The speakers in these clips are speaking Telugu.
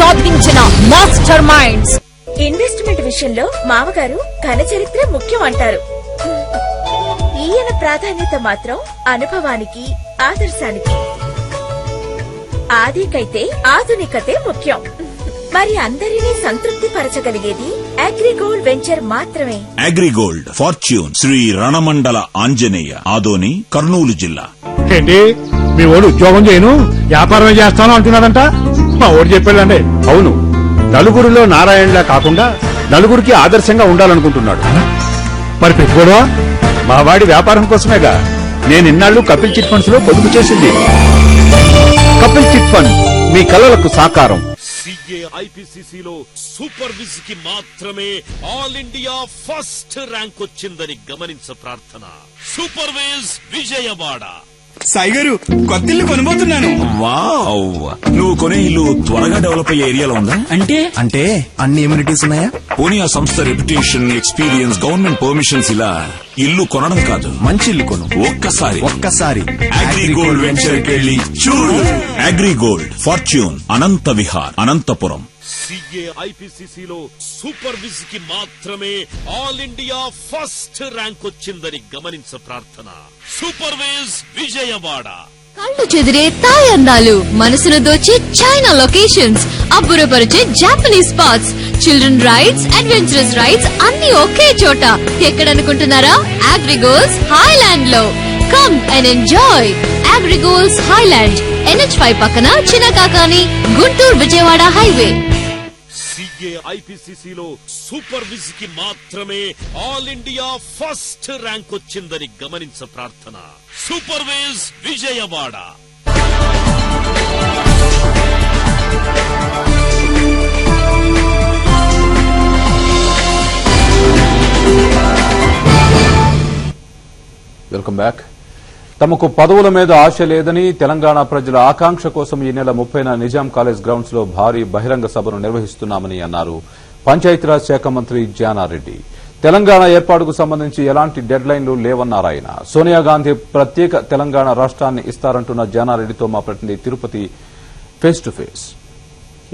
సాధించిన మాస్టర్ మైండ్స్. ఇన్వెస్ట్మెంట్ విషయంలో మామగారు ఘన చరిత్ర ముఖ్యం అంటారు. ఈయన ప్రాధాన్యత మాత్రం అనుభవానికి, ఆదర్శానికి. ఆదికైతే ఆధునికతే ముఖ్యం. మరి అందరినీ సంతృప్తి పరచగలిగేది అగ్రిగోల్డ్ వెంచర్ మాత్రమే. అగ్రిగోల్డ్ ఫార్చ్యూన్ శ్రీ రణమండల ఆంజనేయ, ఆదోని, కర్నూలు జిల్లా. ఏంటి మీ ఓడు ఉద్యోగం చేయను వ్యాపారమే చేస్తాను అంటున్నాడంట? మా ఓడు చెప్పాడండి. అవును, నలుగురిలో నారాయణలా కాకుండా నలుగురికి ఆదర్శంగా ఉండాలనుకుంటున్నాడు. మరి పెట్టుకోవడం మా వాడి వ్యాపారం కోసమేగా నేను ఇన్నాళ్లు కపిల్ చిట్ ఫండ్స్ లో పొదుపు చేసింది. కపిల్ చిట్ ఫండ్ మీ కలలకు సాకారం. ఐపీసీసీలో సూపర్ విజ్ కి మాత్రమే ఆల్ ఇండియా ఫస్ట్ ర్యాంక్ వచ్చిందని గమనించ ప్రార్థన. Super wiz Vijayawada. సాయి గారు, కొత్త ఇల్లు కొనబోతున్నాను. వావ్, నువ్వు కొనే ఇల్లు త్వరగా డెవలప్ అయ్యే ఏరియాలో ఉందా? అంటే అన్ని ఎమ్యూనిటీస్ ఉన్నాయా? పోనీ ఆ సంస్థ రెప్యుటేషన్, ఎక్స్పీరియన్స్, గవర్నమెంట్ పర్మిషన్స్ ఇలా ఇల్లు కొనడం కాదు, మంచి ఇల్లు కొను. ఒక్కసారి అగ్రిగోల్డ్ వెంచర్ కెళ్ళి చూడు. అగ్రిగోల్డ్ ఫార్చ్యూన్, అనంత విహార్, అనంతపురం. ఐపీసీసీలో సూపర్ విజ్ కి మాత్రమే ఆల్ ఇండియా ఫస్ట్ ర్యాంక్ వచ్చిందని గమనించ ప్రార్థన. Super wiz Vijayawada. కళ్ళు చెదిరే థాయ్ అందాలు, మనసును దోచే చైనా లొకేషన్స్, అబ్బురపరిచే Japanese spots, children rides, adventurous rides అన్ని ఒకే చోట. ఎక్కడనుకుంటున్నారా? అగ్రిగోల్స్ హైలాండ్ లో. Come and enjoy Agrigold's highland, NH5 పక్కన చిన్నకాకాని, గుంటూరు విజయవాడ హైవే. ఐపీసీసీలో సూపర్ విజ్ కి మాత్రమే ఆల్ ఇండియా ఫస్ట్ ర్యాంక్ వచ్చిందని గమనించ ప్రార్థన. Super wiz Vijayawada. Welcome back. తమకు పదవుల మీద ఆశ లేదని, తెలంగాణ ప్రజల ఆకాంక్ష కోసం ఈ నెల 30న నిజాం కాలేజ్ గ్రౌండ్స్ లో భారీ బహిరంగ సభను నిర్వహిస్తున్నామని అన్నారు పంచాయతీరాజ్ శాఖ మంత్రి జానారెడ్డి. తెలంగాణ ఏర్పాటుకు సంబంధించి ఎలాంటి డెడ్ లైన్లు లేవన్నారు ఆయన. సోనియా గాంధీ ప్రత్యేక తెలంగాణ రాష్ట్రాన్ని ఇస్తారంటున్న జానారెడ్డితో మా ప్రతినిధి తిరుపతి ఫేస్ టు ఫేస్.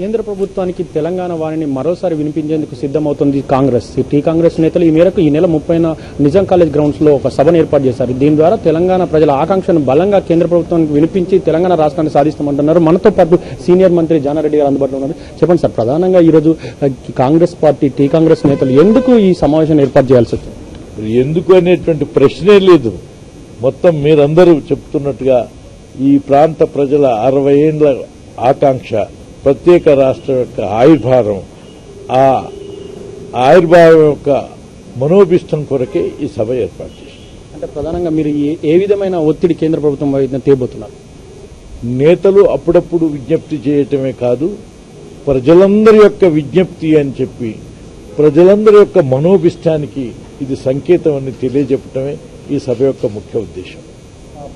కేంద్ర ప్రభుత్వానికి తెలంగాణ వాణిని మరోసారి వినిపించేందుకు సిద్దమవుతోంది కాంగ్రెస్. టీ కాంగ్రెస్ నేతలు ఈ మేరకు ఈ నెల 30న నిజాం కాలేజ్ గ్రౌండ్స్ లో ఒక సభను ఏర్పాటు చేశారు. దీని ద్వారా తెలంగాణ ప్రజల ఆకాంక్షను బలంగా కేంద్ర ప్రభుత్వానికి వినిపించి తెలంగాణ రాష్ట్రాన్ని సాధిస్తామంటున్నారు. మనతో పాటు సీనియర్ మంత్రి జానారెడ్డి గారు అందుబాటులో ఉన్నారు. చెప్పండి సార్, ప్రధానంగా ఈ రోజు కాంగ్రెస్ పార్టీ, టీ కాంగ్రెస్ నేతలు ఎందుకు ఈ సమావేశాన్ని ఏర్పాటు చేయాల్సి వచ్చింది? ఎందుకు అనేటువంటి ప్రశ్నే లేదు. మొత్తం మీరందరూ చెప్తున్నట్టుగా ఈ ప్రాంత ప్రజల 60 ఏళ్ల ఆకాంక్ష, ప్రత్యేక రాష్ట్రం యొక్క ఆవిర్భావం, ఆ ఆవిర్భావం యొక్క మనోభిష్టం కొరకే ఈ సభ ఏర్పాటు చేశారు. అంటే ప్రధానంగా మీరు ఏ విధమైన ఒత్తిడి కేంద్ర ప్రభుత్వం వైపు తేబోతున్నారు? నేతలు అప్పుడప్పుడు విజ్ఞప్తి చేయటమే కాదు, ప్రజలందరి యొక్క విజ్ఞప్తి అని చెప్పి ప్రజలందరి యొక్క మనోభిష్టానికి ఇది సంకేతం అని తెలియజెప్పటమే ఈ సభ యొక్క ముఖ్య ఉద్దేశం.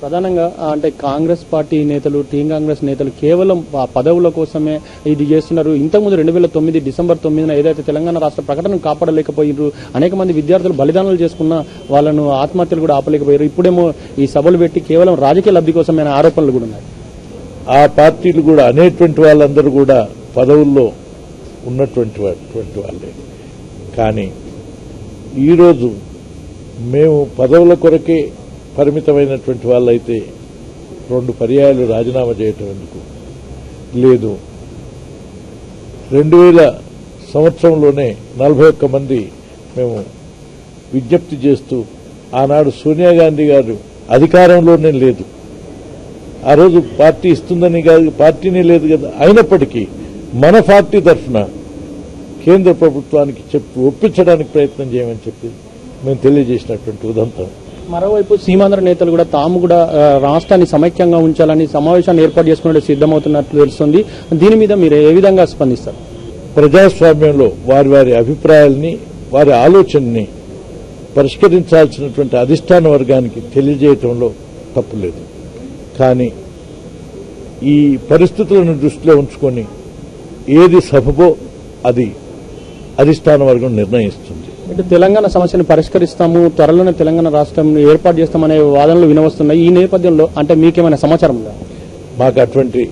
ప్రధానంగా అంటే కాంగ్రెస్ పార్టీ నేతలు, టీ కాంగ్రెస్ నేతలు కేవలం పదవుల కోసమే ఇది చేస్తున్నారు. ఇంతకుముందు 2009 డిసెంబర్ 9న ఏదైతే తెలంగాణ రాష్ట్ర ప్రకటనను కాపాడలేకపోయారు, అనేక మంది విద్యార్థులు బలిదానాలు చేసుకున్న వాళ్ళను ఆత్మహత్యలు కూడా ఆపలేకపోయారు. ఇప్పుడేమో ఈ సభలు పెట్టి కేవలం రాజకీయ లబ్ధి కోసమైన ఆరోపణలు కూడా ఉన్నాయి. ఆ పార్టీలు కూడా అనేటువంటి వాళ్ళందరూ కూడా పదవుల్లో ఉన్నటువంటి వాళ్ళే. కానీ ఈరోజు మేము పదవుల కొరకే పరిమితమైనటువంటి వాళ్ళైతే 2 పర్యాయాలు రాజీనామా చేయటం ఎందుకు లేదు. 2000 సంవత్సరంలోనే 41 మంది మేము విజ్ఞప్తి చేస్తూ, ఆనాడు సోనియా గాంధీ గారు అధికారంలోనే లేదు, ఆ రోజు పార్టీ ఇస్తుందని కాదు, పార్టీనే లేదు కదా, అయినప్పటికీ మన పార్టీ తరఫున కేంద్ర ప్రభుత్వానికి ఒప్పించడానికి ప్రయత్నం చేయమని చెప్పి మేము తెలియజేసినటువంటి ఉదంతం. మరోవైపు సీమాంధ్ర నేతలు కూడా తాము కూడా రాష్ట్రాన్ని సమైక్యంగా ఉంచాలని సమావేశాన్ని ఏర్పాటు చేసుకునే సిద్దమవుతున్నట్లు తెలుస్తుంది. దీని మీద మీరు ఏ విధంగా స్పందిస్తారు? ప్రజాస్వామ్యంలో వారి అభిప్రాయాల్ని, వారి ఆలోచనని పరిష్కరించాల్సినటువంటి అధిష్టాన వర్గానికి తెలియజేయటంలో తప్పులేదు. కానీ ఈ పరిస్థితులను దృష్టిలో ఉంచుకొని ఏది సబబో అది అధిష్టాన వర్గం నిర్ణయిస్తుంది. ఇటు తెలంగాణ సమస్యను పరిష్కరిస్తాము, త్వరలోనే తెలంగాణ రాష్ట్రం ఏర్పాటు చేస్తామనే వాదనలు వినవస్తున్నాయి. ఈ నేపథ్యంలో అంటే మీకేమైనా సమాచారం ఉందా? మాకు అటువంటి